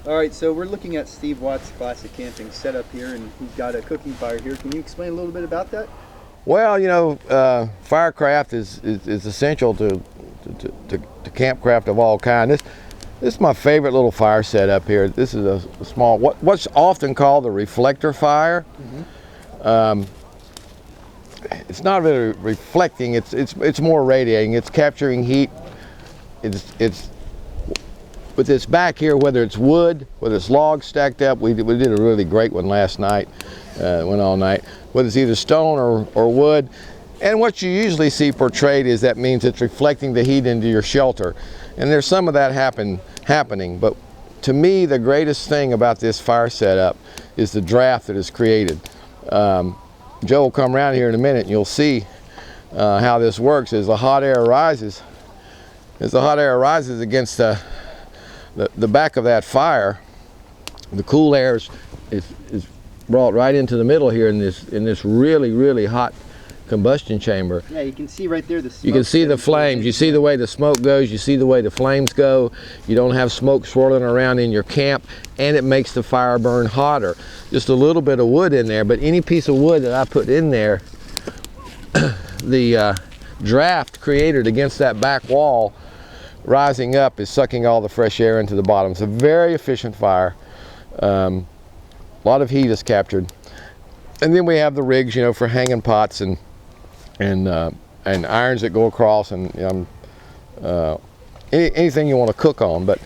All right, so we're looking at Steve Watt's classic camping setup here, and he's got a cooking fire here. Can you explain a little bit about that? Well, you know, firecraft is essential to campcraft of all kind. This is my favorite little fire setup here. This is a small, what's often called a reflector fire. Mm-hmm. It's not really reflecting. It's more radiating. It's capturing heat. It's with this back here, whether it's wood, whether it's logs stacked up. We did a really great one last night. Went all night. Whether it's either stone or wood. And what you usually see portrayed is that means it's reflecting the heat into your shelter. And there's some of that happening. But to me, the greatest thing about this fire setup is the draft that is created. Joe will come around here in a minute and you'll see how this works. As the hot air rises, against the back of that fire, the cool air is brought right into the middle here in this really hot combustion chamber. Yeah, you can see right there the smoke. You can see the flames. You see the way the smoke goes. You see the way the flames go. You don't have smoke swirling around in your camp, and it makes the fire burn hotter. Just a little bit of wood in there, but any piece of wood that I put in there, the draft created against that back wall rising up is sucking all the fresh air into the bottom. It's a very efficient fire. A lot of heat is captured. And then we have the rigs, you know, for hanging pots and irons that go across, and anything you want to cook on. But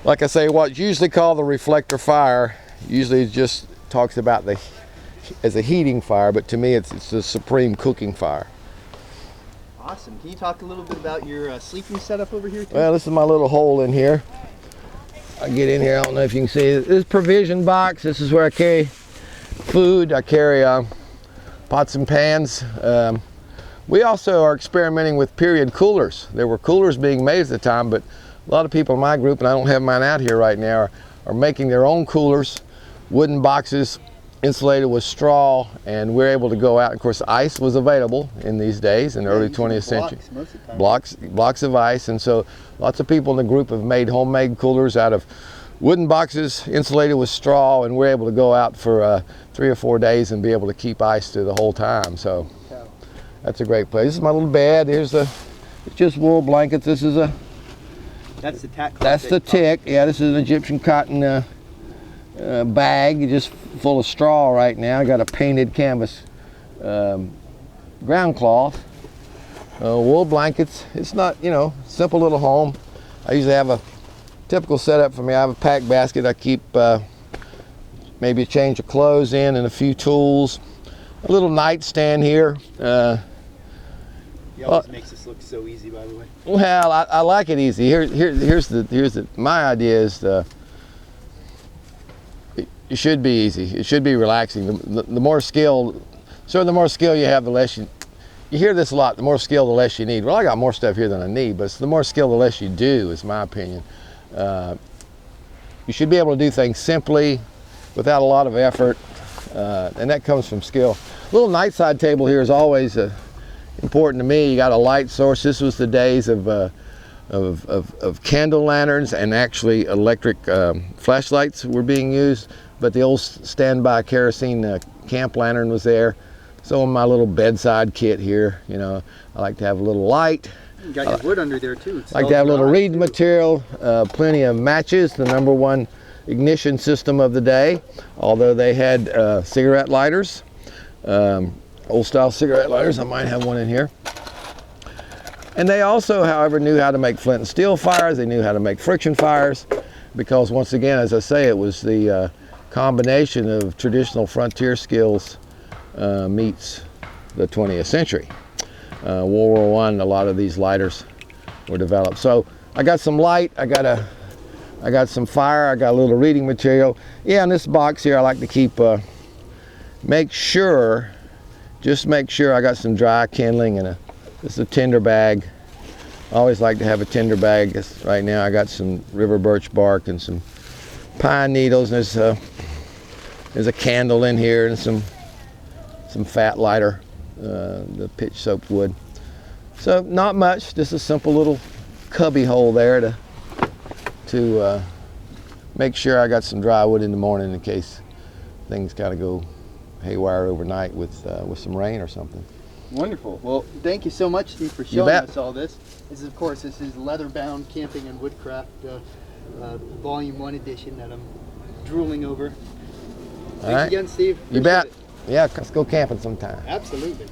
like I say, what's usually called the reflector fire usually just talks about as a heating fire, but to me it's the supreme cooking fire. Awesome. Can you talk a little bit about your sleeping setup over here too? Well, this is my little hole in here. I get in here, I don't know if you can see it. This is provision box. This is where I carry food. I carry pots and pans. We also are experimenting with period coolers. There were coolers being made at the time, but a lot of people in my group, and I don't have mine out here right now, are making their own coolers, wooden boxes, insulated with straw, and we're able to go out. Of course, ice was available in these days, in the early 20th century. Blocks of ice, and so lots of people in the group have made homemade coolers out of wooden boxes insulated with straw, and we're able to go out for 3 or 4 days and be able to keep ice through the whole time. So that's a great place. This is my little bed. It's just wool blankets. That's the tack. That's the tick. Yeah, this is an Egyptian cotton bag, just full of straw right now. I got a painted canvas ground cloth, wool blankets. It's not, you know, simple little home. I usually have a typical setup for me. I have a pack basket. I keep maybe a change of clothes in and a few tools. A little nightstand here. He always makes this look so easy, by the way. Well, I like it easy. Here's my idea is it should be easy. It should be relaxing. The more skill, the more skill you have, the less you hear this a lot. The more skill, the less you need. Well, I got more stuff here than I need, but the more skill, the less you do, is my opinion. You should be able to do things simply, without a lot of effort, and that comes from skill. A little nightside table here is always important to me. You got a light source. This was the days of candle lanterns, and actually electric flashlights were being used, but the old standby kerosene camp lantern was there. So in my little bedside kit here, you know, I like to have a little light. You got your wood under there too. I like to have a little reading material, plenty of matches, the #1 ignition system of the day, although they had cigarette lighters, old style cigarette lighters. I might have one in here. And they also, however, knew how to make flint and steel fires. They knew how to make friction fires, because once again, as I say, it was the combination of traditional frontier skills meets the 20th century. World War I, a lot of these lighters were developed. So I got some light, I got some fire, I got a little reading material. Yeah, in this box here, I like to keep, make sure I got some dry kindling and this is a Tinder Bag. I always like to have a Tinder Bag. Right now I got some river birch bark and some pine needles, and there's a candle in here and some fat lighter, the pitch soaked wood. So not much, just a simple little cubby hole there to make sure I got some dry wood in the morning in case things gotta go haywire overnight with some rain or something. Wonderful. Well, thank you so much, Steve, for showing us all this. This is, of course, this is Leather-Bound Camping and Woodcraft Volume 1 edition that I'm drooling over. Thanks again, Steve. You bet. Yeah, let's go camping sometime. Absolutely.